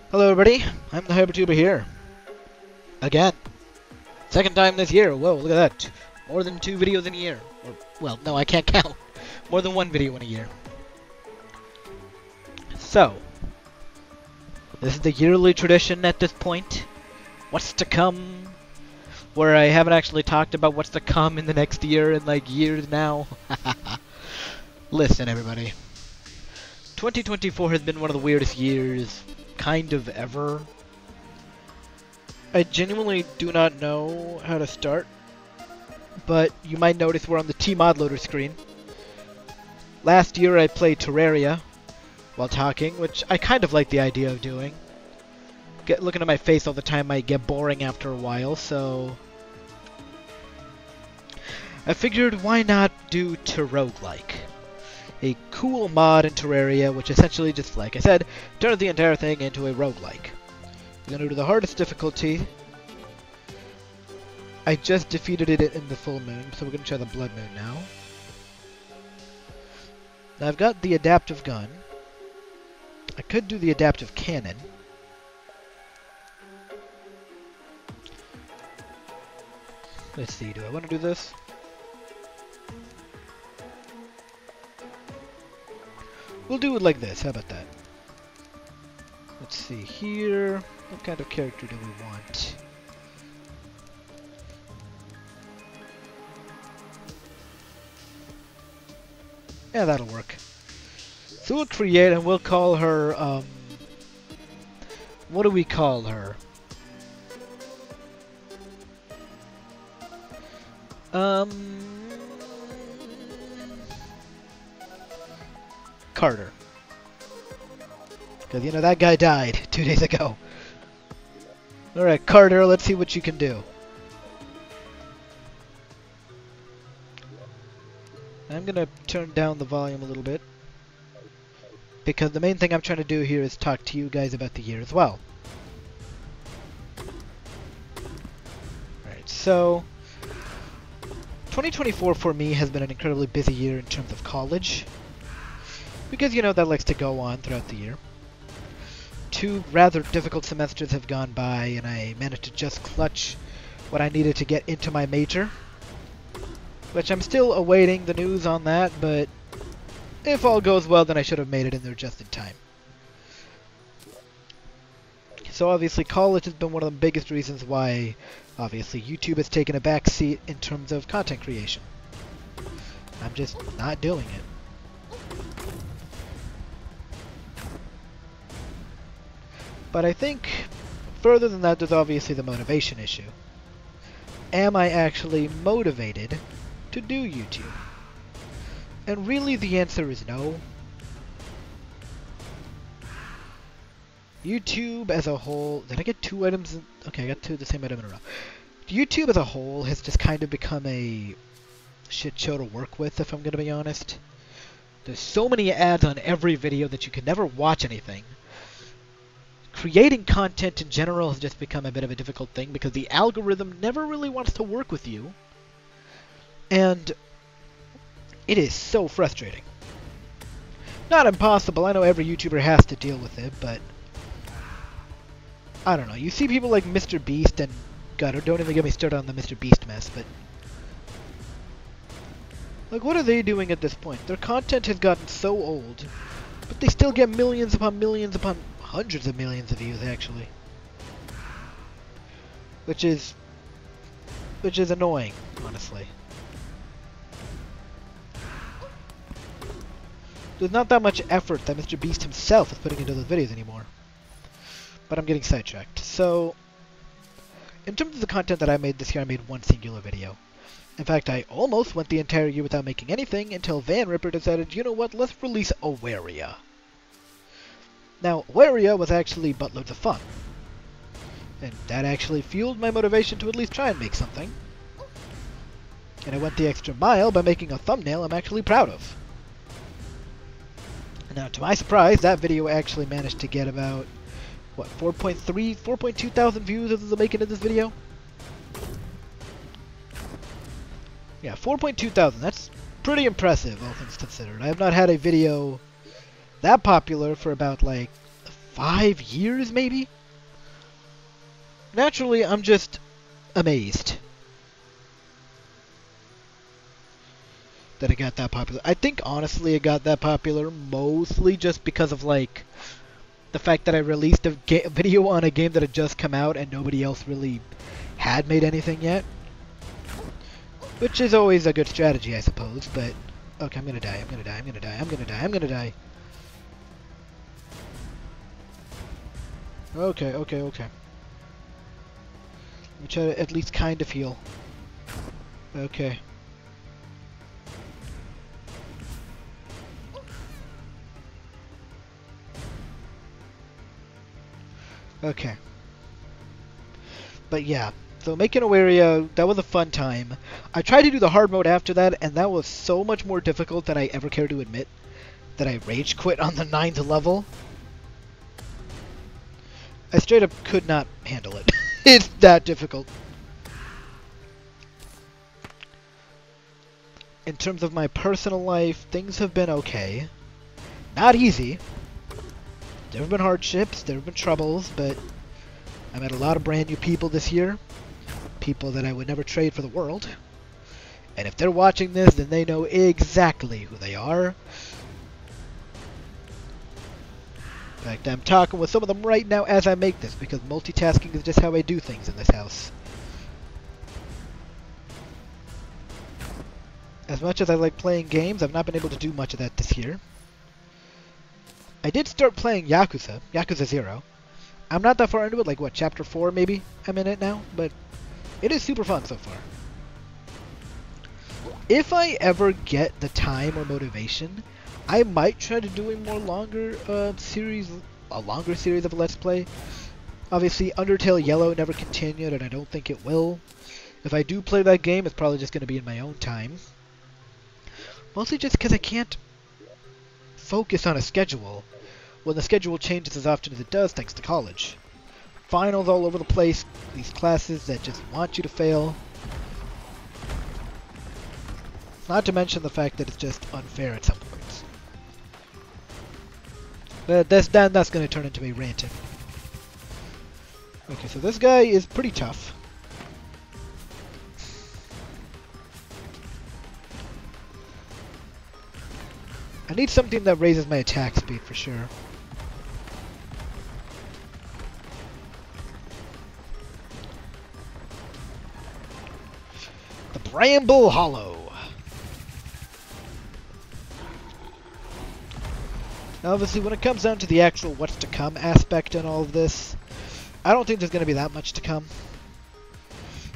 Hello everybody, I'm the HyperTuber here. Again. Second time this year. Whoa, look at that. More than 2 videos in a year. Or, well, no, I can't count. More than 1 video in a year. So, this is the yearly tradition at this point. What's to come? Where I haven't actually talked about what's to come in the next year in like years now. Listen everybody. 2024 has been one of the weirdest years kind of ever. I genuinely do not know how to start, but you might notice we're on the Tmod loader screen. Last year I played Terraria while talking, which I kind of like the idea of doing. Looking at my face all the time might get boring after a while, so I figured why not do Terroglike, a cool mod in Terraria which essentially just, like I said, turns the entire thing into a roguelike. We're gonna do the hardest difficulty. I just defeated it in the full moon, so we're gonna try the blood moon now. Now I've got the adaptive gun. I could do the adaptive cannon. Let's see, do I want to do this? We'll do it like this, how about that? Let's see here. What kind of character do we want? Yeah, that'll work. So we'll create and we'll call her, what do we call her? Carter. Because, you know, that guy died 2 days ago. Alright, Carter, let's see what you can do. I'm gonna turn down the volume a little bit, because the main thing I'm trying to do here is talk to you guys about the year as well. Alright, so 2024 for me has been an incredibly busy year in terms of college, because, you know, that likes to go on throughout the year. 2 rather difficult semesters have gone by, and I managed to just clutch what I needed to get into my major, which I'm still awaiting the news on that, but if all goes well, then I should have made it in there just in time. So obviously college has been one of the biggest reasons why, obviously, YouTube has taken a back seat in terms of content creation. I'm just not doing it. But I think, further than that, there's obviously the motivation issue. Am I actually motivated to do YouTube? And really the answer is no. YouTube as a whole... Did I get 2 items? Okay, I got 2 of the same item in a row. YouTube as a whole has just kind of become a shit show to work with, if I'm going to be honest. There's so many ads on every video that you can never watch anything. Creating content in general has just become a bit of a difficult thing because the algorithm never really wants to work with you. And it is so frustrating. Not impossible, I know every YouTuber has to deal with it, but I don't know. You see people like Mr. Beast and... God, don't even get me started on the Mr. Beast mess, but... Like, what are they doing at this point? Their content has gotten so old, but they still get millions upon hundreds of millions of views, actually. Which is annoying, honestly. There's not that much effort that Mr. Beast himself is putting into those videos anymore. But I'm getting sidetracked. So, in terms of the content that I made this year, I made 1 singular video. In fact, I almost went the entire year without making anything until Van Ripper decided, you know what, let's release Awaria. Now, Awaria was actually buttloads of fun. And that actually fueled my motivation to at least try and make something. And I went the extra mile by making a thumbnail I'm actually proud of. Now, to my surprise, that video actually managed to get about, what, 4.2 thousand views as of the making of this video? Yeah, 4.2 thousand. That's pretty impressive, all things considered. I have not had a video that popular for about, like, 5 years, maybe? Naturally, I'm just amazed that it got that popular. I think, honestly, it got that popular mostly just because of, like, the fact that I released a video on a game that had just come out and nobody else really had made anything yet. Which is always a good strategy, I suppose, but... Okay, I'm gonna die, I'm gonna die, I'm gonna die, I'm gonna die, I'm gonna die. Okay, okay, okay. Let me try to at least kind of heal. Okay. Okay. But yeah, so making Awaria, that was a fun time. I tried to do the hard mode after that, and that was so much more difficult than I ever care to admit that I rage quit on the 9th level. I straight up could not handle it. It's that difficult. In terms of my personal life, things have been okay. Not easy. There have been hardships, there have been troubles, but I met a lot of brand new people this year. People that I would never trade for the world. And if they're watching this, then they know exactly who they are. In fact, I'm talking with some of them right now as I make this, because multitasking is just how I do things in this house. As much as I like playing games, I've not been able to do much of that this year. I did start playing Yakuza, Yakuza 0. I'm not that far into it, like what, chapter 4 maybe I'm in it now, but it is super fun so far. If I ever get the time or motivation, I might try to do a longer series of Let's Play. Obviously, Undertale Yellow never continued, and I don't think it will. If I do play that game, it's probably just going to be in my own time. Mostly just because I can't focus on a schedule when the schedule changes as often as it does thanks to college. Finals all over the place, these classes that just want you to fail. Not to mention the fact that it's just unfair at some points. But that's going to turn into me ranting. Okay, so this guy is pretty tough. I need something that raises my attack speed for sure. The Bramble Hollow. Now, obviously, when it comes down to the actual what's to come aspect in all of this, I don't think there's going to be that much to come.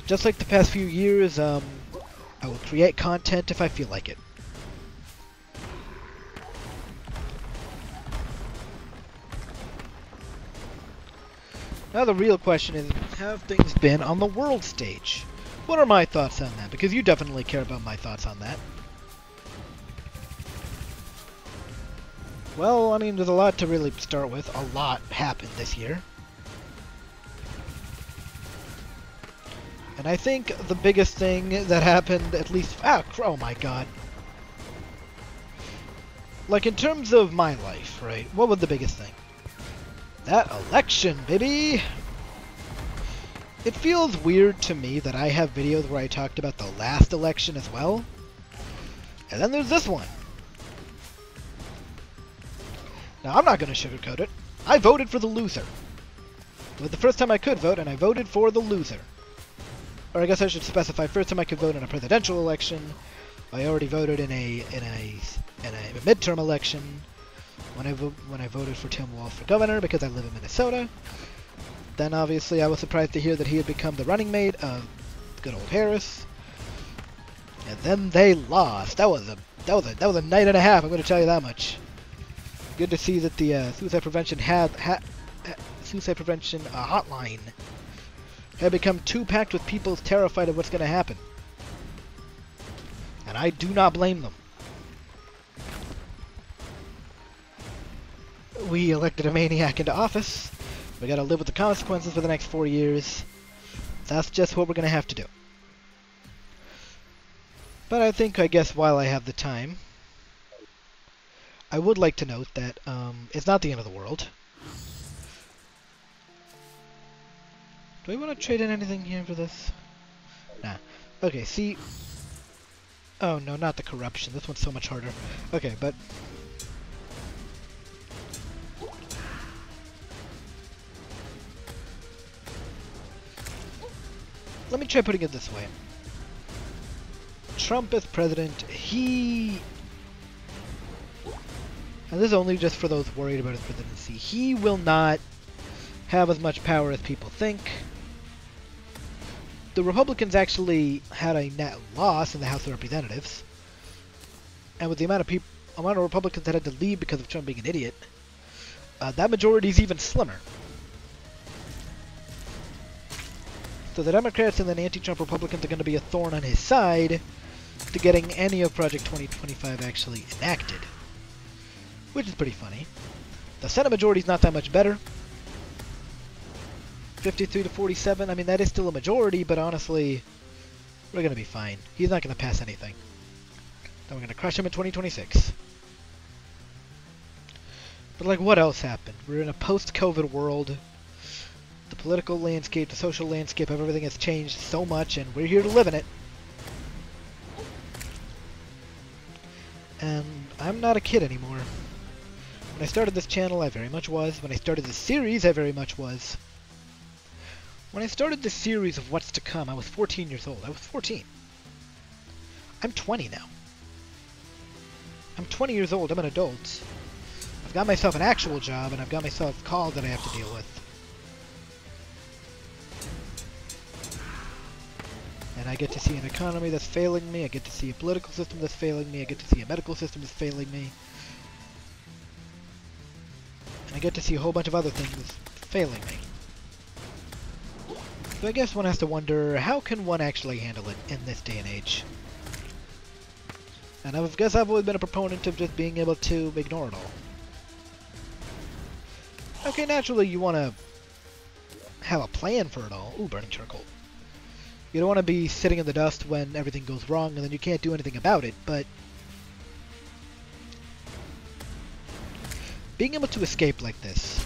Just like the past few years, I will create content if I feel like it. Now the real question is, have things been on the world stage? What are my thoughts on that? Because you definitely care about my thoughts on that. Well, I mean, there's a lot to really start with. A lot happened this year. And I think the biggest thing that happened, at least... oh my god. Like, in terms of my life, right? What was the biggest thing? That election, baby! It feels weird to me that I have videos where I talked about the last election as well. And then there's this one. Now, I'm not going to sugarcoat it. I voted for the loser. It was the first time I could vote, and I voted for the loser. Or I guess I should specify, first time I could vote in a presidential election. I already voted in a midterm election. When I voted for Tim Walz for governor because I live in Minnesota. Then obviously I was surprised to hear that he had become the running mate of good old Harris. And then they lost. That was a night and a half. I'm going to tell you that much. Good to see that the suicide prevention hotline had become too packed with people terrified of what's going to happen. And I do not blame them. We elected a maniac into office. We gotta live with the consequences for the next 4 years. That's just what we're gonna have to do. But I guess while I have the time, I would like to note that it's not the end of the world. Do I want to trade in anything here for this? Nah. Okay, see... Oh, no, not the corruption. This one's so much harder. Okay, but... Let me try putting it this way. Trump as president, he... And this is only just for those worried about his presidency. He will not have as much power as people think. The Republicans actually had a net loss in the House of Representatives. And with the amount of Republicans that had to leave because of Trump being an idiot, that majority is even slimmer. So the Democrats and the anti-Trump Republicans are going to be a thorn on his side to getting any of Project 2025 actually enacted. Which is pretty funny. The Senate majority is not that much better. 53 to 47, I mean that is still a majority, but honestly, we're going to be fine. He's not going to pass anything. Then we're going to crush him in 2026. But like, what else happened? We're in a post-COVID world. The political landscape, the social landscape of everything has changed so much, and we're here to live in it. And I'm not a kid anymore. When I started this channel, I very much was. When I started this series, I very much was. When I started this series of What's to Come, I was 14 years old. I was 14. I'm 20 now. I'm 20 years old. I'm an adult. I've got myself an actual job, and I've got myself calls that I have to deal with. And I get to see an economy that's failing me. I get to see a political system that's failing me. I get to see a medical system that's failing me. And I get to see a whole bunch of other things failing me. So I guess one has to wonder, how can one actually handle it in this day and age? And I guess I've always been a proponent of just being able to ignore it all. Okay, naturally you want to have a plan for it all. Ooh, burning charcoal. You don't want to be sitting in the dust when everything goes wrong and then you can't do anything about it, but being able to escape like this,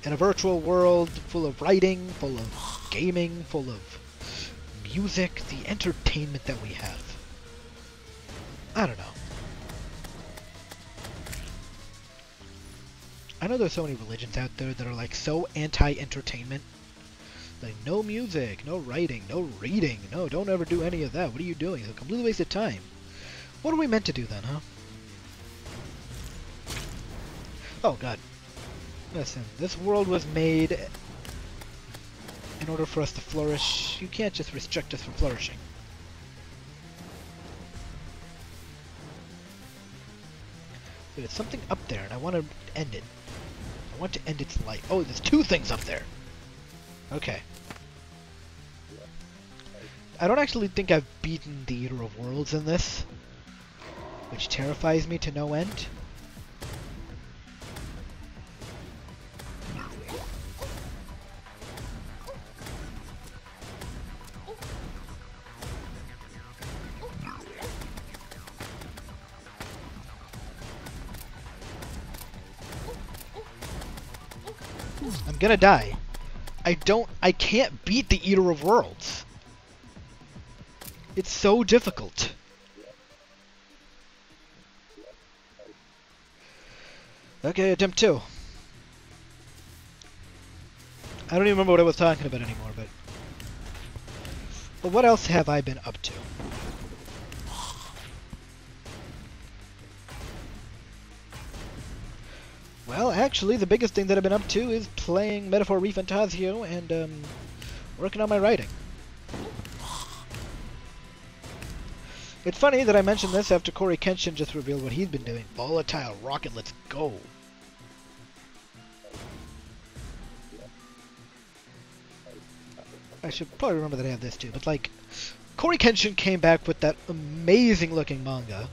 in a virtual world full of writing, full of gaming, full of music, the entertainment that we have. I don't know. I know there's so many religions out there that are like so anti-entertainment. Like, no music, no writing, no reading, no, don't ever do any of that. What are you doing? It's a complete waste of time. What are we meant to do then, huh? Oh, God. Listen, this world was made in order for us to flourish. You can't just restrict us from flourishing. There's something up there, and I want to end it. I want to end its life. Oh, there's two things up there! Okay. I don't actually think I've beaten the Eater of Worlds in this, which terrifies me to no end. I'm gonna die. I can't beat the Eater of Worlds. It's so difficult. Okay, attempt 2. I don't even remember what I was talking about anymore, but what else have I been up to? Well, actually, the biggest thing that I've been up to is playing Metaphor ReFantazio and working on my writing. It's funny that I mentioned this after Corey Kenshin just revealed what he's been doing. Volatile Rocket, let's go. I should probably remember that I have this too, but like, Corey Kenshin came back with that amazing looking manga.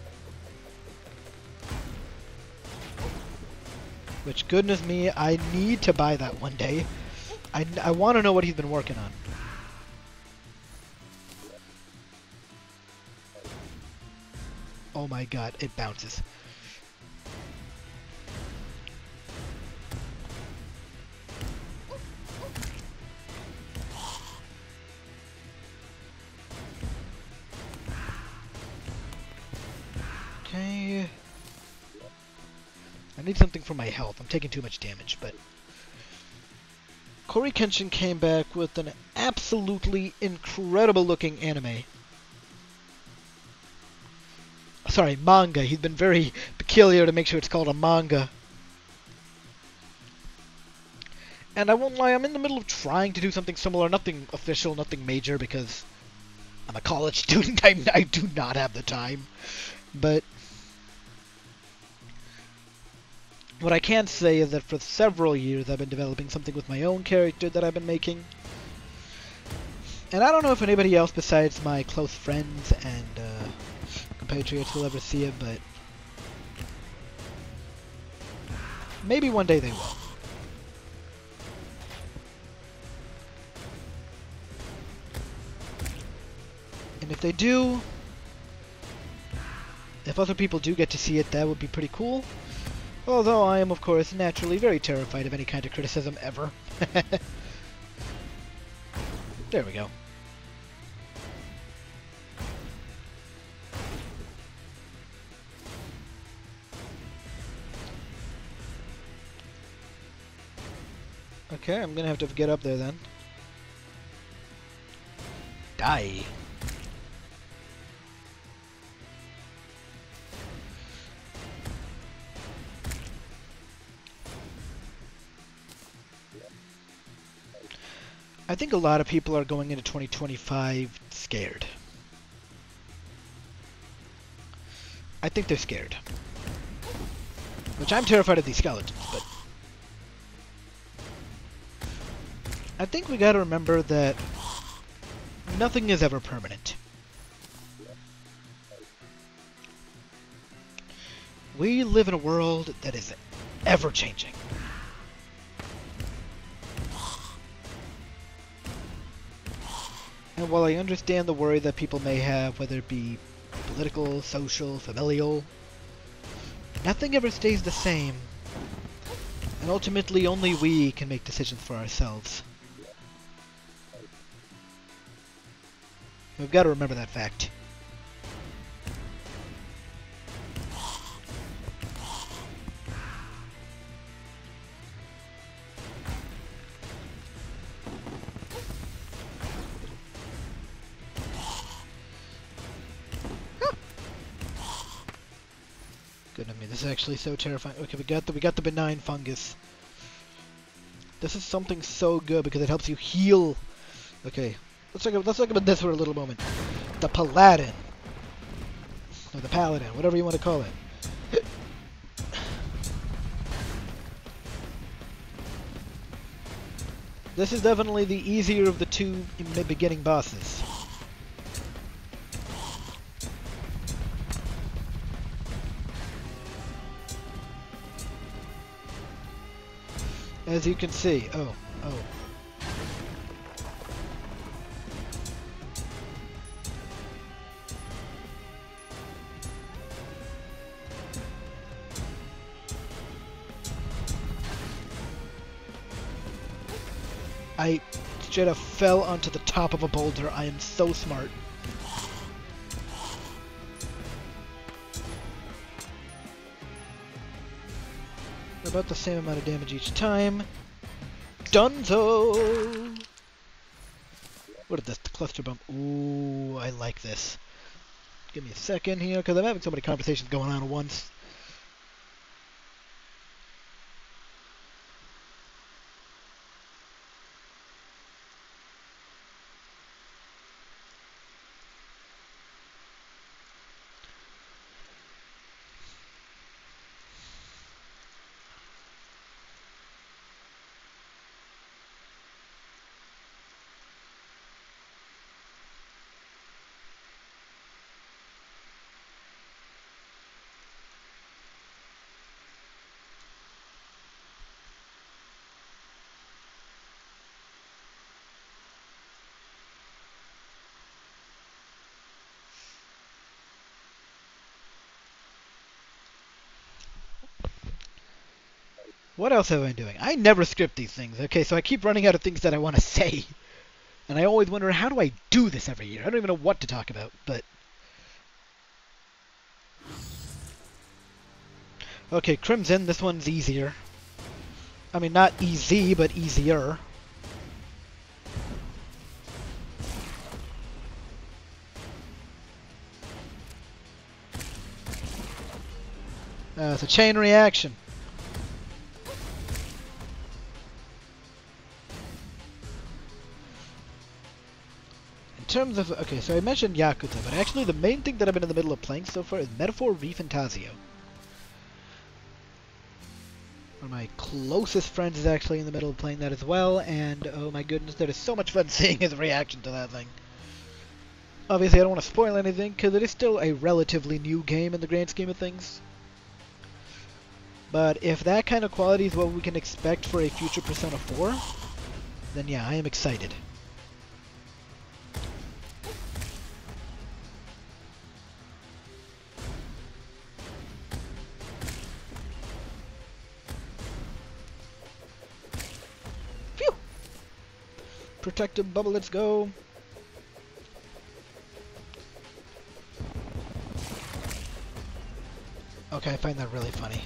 Which, goodness me, I need to buy that one day. I want to know what he's been working on. Oh my god, it bounces. Okay. I need something for my health. I'm taking too much damage, but... Corey Kenshin came back with an absolutely incredible looking anime. Sorry, manga. He's been very peculiar to make sure it's called a manga. And I won't lie, I'm in the middle of trying to do something similar. Nothing official, nothing major, because I'm a college student. I do not have the time. But what I can say is that for several years I've been developing something with my own character that I've been making. And I don't know if anybody else besides my close friends and compatriots will ever see it, but maybe one day they will. And if they do, if other people do get to see it, that would be pretty cool. Although I am, of course, naturally very terrified of any kind of criticism ever. There we go. Okay, I'm gonna have to get up there then. Die. I think a lot of people are going into 2025 scared. I think they're scared. Which I'm terrified of these skeletons, but I think we gotta remember that nothing is ever permanent. We live in a world that is ever changing. And while I understand the worry that people may have, whether it be political, social, familial, nothing ever stays the same. And ultimately only we can make decisions for ourselves. We've got to remember that fact. Goodness me, this is actually so terrifying. Okay, we got the benign fungus. This is something so good because it helps you heal. Okay, let's talk about this for a little moment. The Paladin, or the Paladin, whatever you want to call it. This is definitely the easier of the two beginning bosses. As you can see, oh. I straight up fell onto the top of a boulder. I am so smart. About the same amount of damage each time. Dunzo! What is this? The cluster bomb. Ooh, I like this. Give me a second here, because I'm having so many conversations going on at once. What else have I been doing? I never script these things, okay? So I keep running out of things that I want to say. And I always wonder, how do I do this every year? I don't even know what to talk about, but... Okay, Crimson, this one's easier. I mean, not easy, but easier. It's a chain reaction. In terms of... Okay, so I mentioned Yakuza, but actually the main thing that I've been in the middle of playing so far is Metaphor ReFantazio. One of my closest friends is actually in the middle of playing that as well, and oh my goodness, that is so much fun seeing his reaction to that thing. Obviously, I don't want to spoil anything, because it is still a relatively new game in the grand scheme of things. But if that kind of quality is what we can expect for a future Persona 4, then yeah, I am excited. Phew! Protective bubble, let's go. Okay, I find that really funny.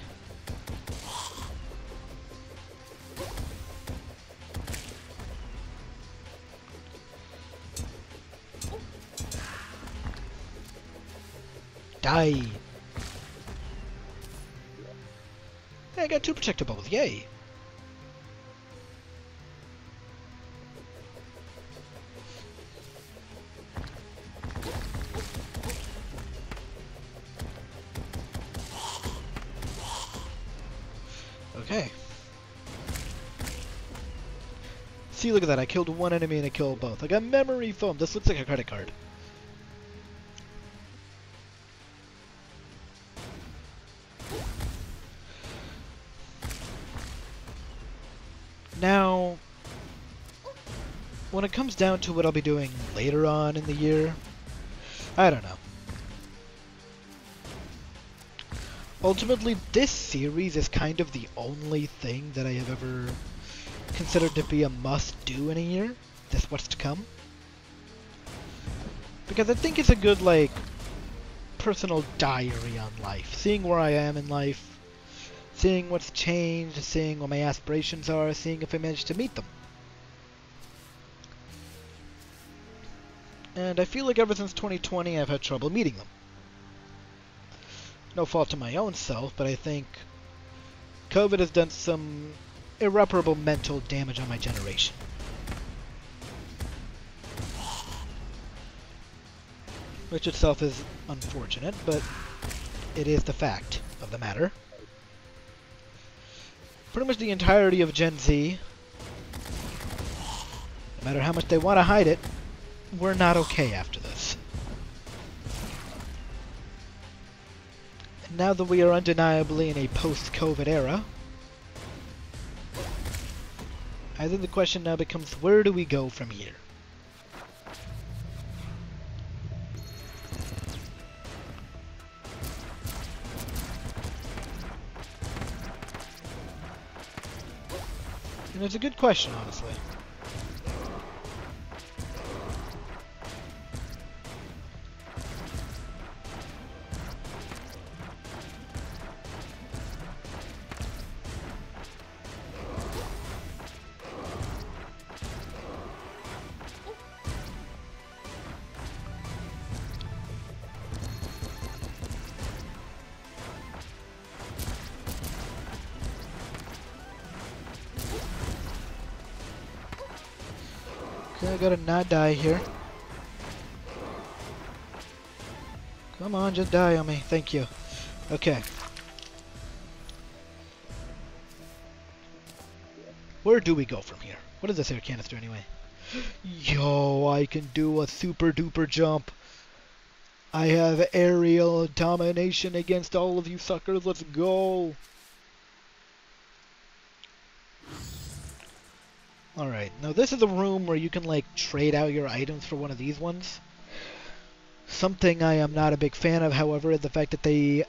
Die! Hey, I got 2 protective bubbles, yay! Okay. See, look at that, I killed one enemy and I killed both. I got memory foam, this looks like a credit card. Now, when it comes down to what I'll be doing later on in the year, I don't know. Ultimately, this series is kind of the only thing that I have ever considered to be a must-do in a year. This What's to Come. Because I think it's a good, like, personal diary on life. Seeing where I am in life, seeing what's changed, seeing what my aspirations are, seeing if I managed to meet them. And I feel like ever since 2020 I've had trouble meeting them. No fault to my own self, but I think COVID has done some irreparable mental damage on my generation. Which itself is unfortunate, but it is the fact of the matter. Pretty much the entirety of Gen Z, no matter how much they want to hide it, we're not okay after this. And now that we are undeniably in a post-COVID era, I think the question now becomes, where do we go from here? And it's a good question, honestly. Okay, I gotta not die here. Come on, just die on me. Thank you. Okay. Where do we go from here? What does this air canister anyway? Yo, I can do a super duper jump. I have aerial domination against all of you suckers. Let's go. Alright, now this is a room where you can like trade out your items for one of these ones. Something I am not a big fan of, however, is the fact that they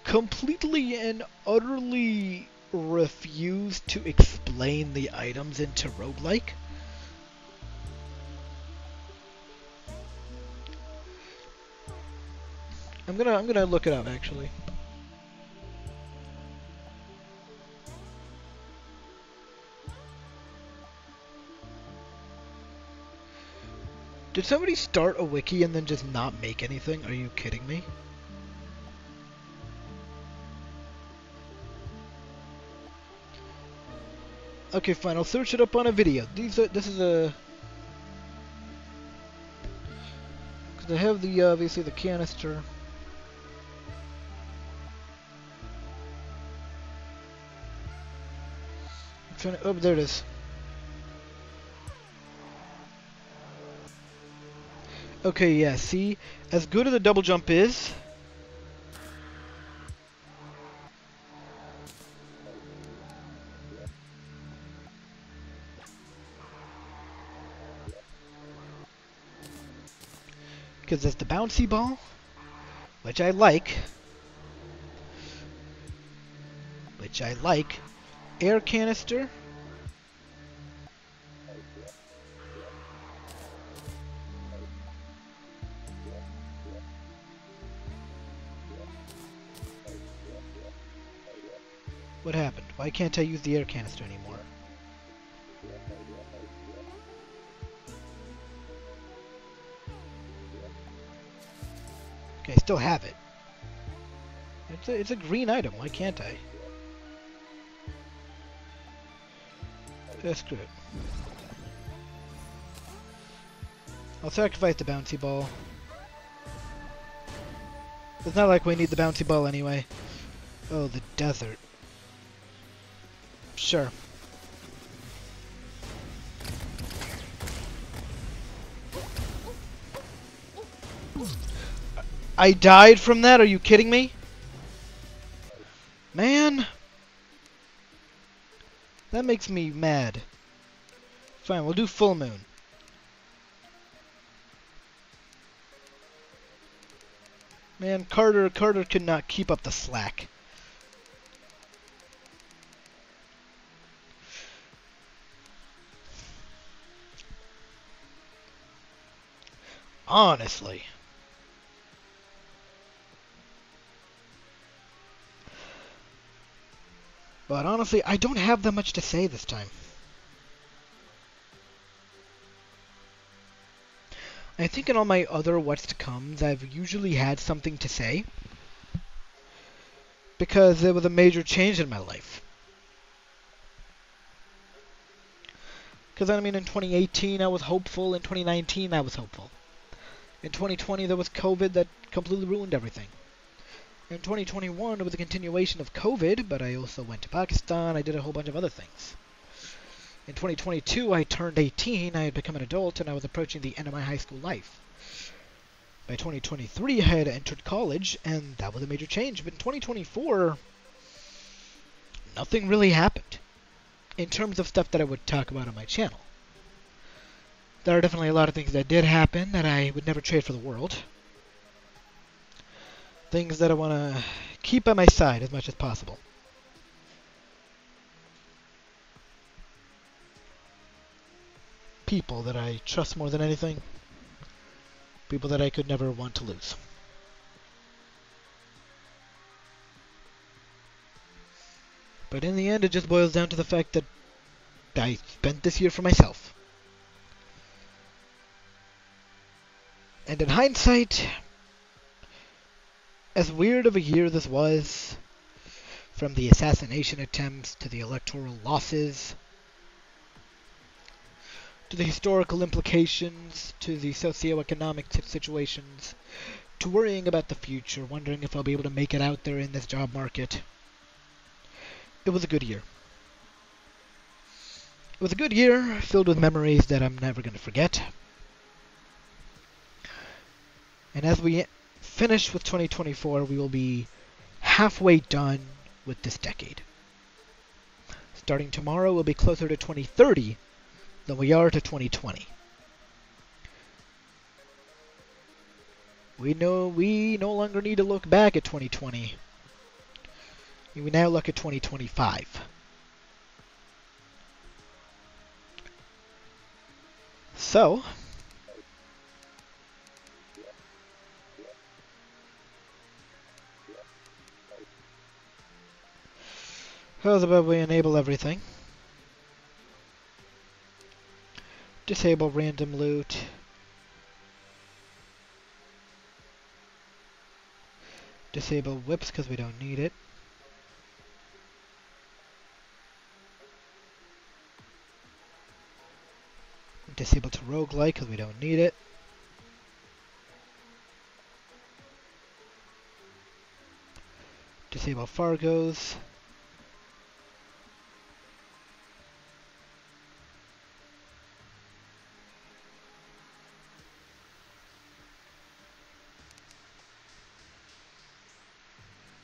completely and utterly refuse to explain the items into roguelike. I'm gonna look it up actually. Did somebody start a wiki and then just not make anything? Are you kidding me? Okay, fine. I'll search it up on a video. This is a... Because I have the, obviously, the canister. I'm trying to... Oh, there it is. Okay, yeah, see? As good as a double jump is... Because there's the bouncy ball, which I like. Air canister. What happened? Why can't I use the air canister anymore? Okay, I still have it. It's a green item. Why can't I? Screw it. I'll sacrifice the bouncy ball. It's not like we need the bouncy ball anyway. Oh, the desert. Sure. I died from that? Are you kidding me? Man. That makes me mad. Fine, we'll do full moon. Man, Carter could not keep up the slack. Honestly. But honestly, I don't have that much to say this time. I think in all my other What's to Comes, I've usually had something to say. Because there was a major change in my life. Because, I mean, in 2018 I was hopeful, in 2019 I was hopeful. In 2020 there was COVID that completely ruined everything. In 2021 it was a continuation of COVID, but I also went to Pakistan, I did a whole bunch of other things. In 2022 I turned 18, I had become an adult, and I was approaching the end of my high school life. By 2023 I had entered college, and that was a major change. But in 2024, nothing really happened. In terms of stuff that I would talk about on my channel. There are definitely a lot of things that did happen that I would never trade for the world. Things that I want to keep by my side as much as possible. People that I trust more than anything. People that I could never want to lose. But in the end, it just boils down to the fact that I spent this year for myself. And in hindsight, as weird of a year this was, from the assassination attempts to the electoral losses, to the historical implications, to the socioeconomic situations, to worrying about the future, wondering if I'll be able to make it out there in this job market. It was a good year. It was a good year, filled with memories that I'm never going to forget. And as we finish with 2024, we will be halfway done with this decade. Starting tomorrow, we'll be closer to 2030 than we are to 2020. We no longer need to look back at 2020. We now look at 2025. So, how's about we enable everything? Disable random loot. Disable whips because we don't need it. Disable to roguelike because we don't need it. Disable Fargos.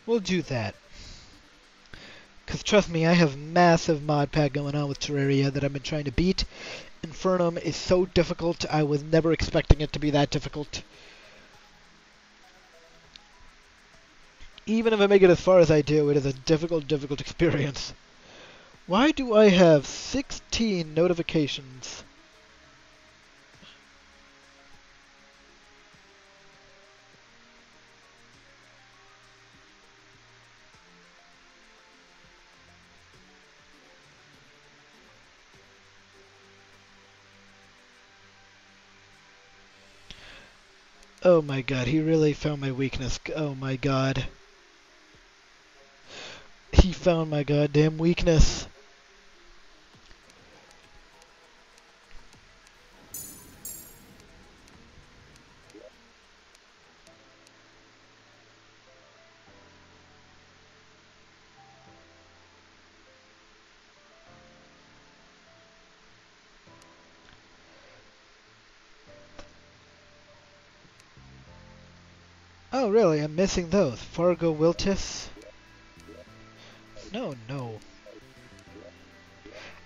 We'll do that. Because trust me, I have massive mod pack going on with Terraria that I've been trying to beat. Infernum is so difficult, I was never expecting it to be that difficult. Even if I make it as far as I do, it is a difficult experience. Why do I have 16 notifications? Oh my god, he really found my weakness. Oh my god. He found my goddamn weakness. Oh really, I'm missing those. Fargo Wiltis. No.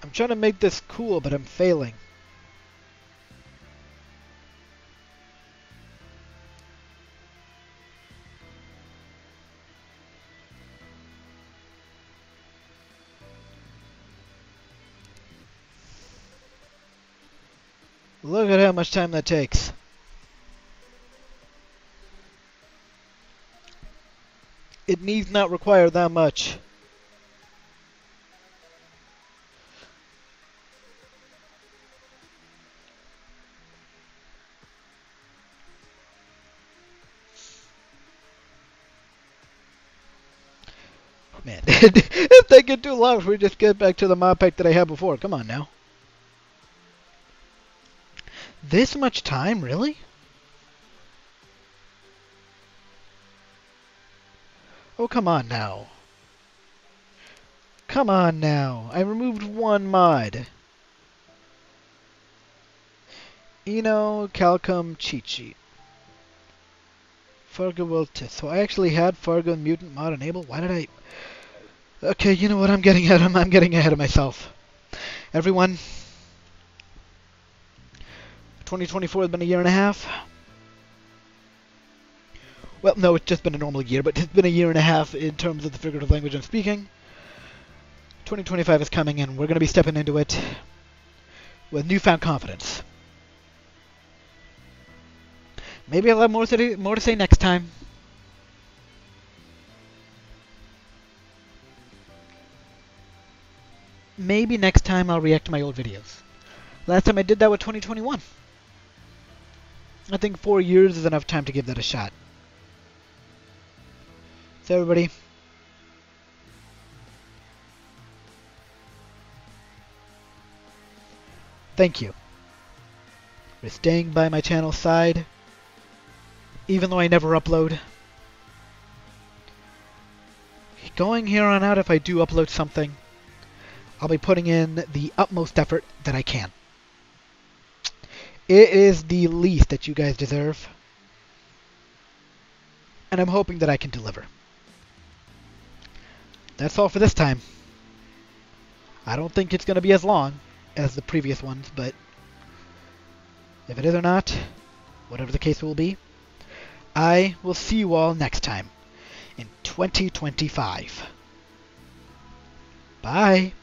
I'm trying to make this cool, but I'm failing. Look at how much time that takes. It needs not require that much. Man, it's taking too long for me to just get back to the mod pack that I had before. Come on now. This much time, really? Oh, come on now. Come on now. I removed one mod. Eno, Calcum, cheat sheet. Fargo Wiltis. So I actually had Fargo and Mutant mod enabled. Why did I... Okay, you know what? I'm getting ahead of myself. Everyone, 2024 has been a year and a half. Well, no, it's just been a normal year, but it's been a year and a half in terms of the figurative language I'm speaking. 2025 is coming, and we're going to be stepping into it with newfound confidence. Maybe I'll have more to say next time. Maybe next time I'll react to my old videos. Last time I did that with 2021. I think 4 years is enough time to give that a shot. So everybody, thank you for staying by my channel side, even though I never upload. Going here on out, if I do upload something, I'll be putting in the utmost effort that I can. It is the least that you guys deserve, and I'm hoping that I can deliver. That's all for this time. I don't think it's going to be as long as the previous ones, but if it is or not, whatever the case will be, I will see you all next time in 2025. Bye.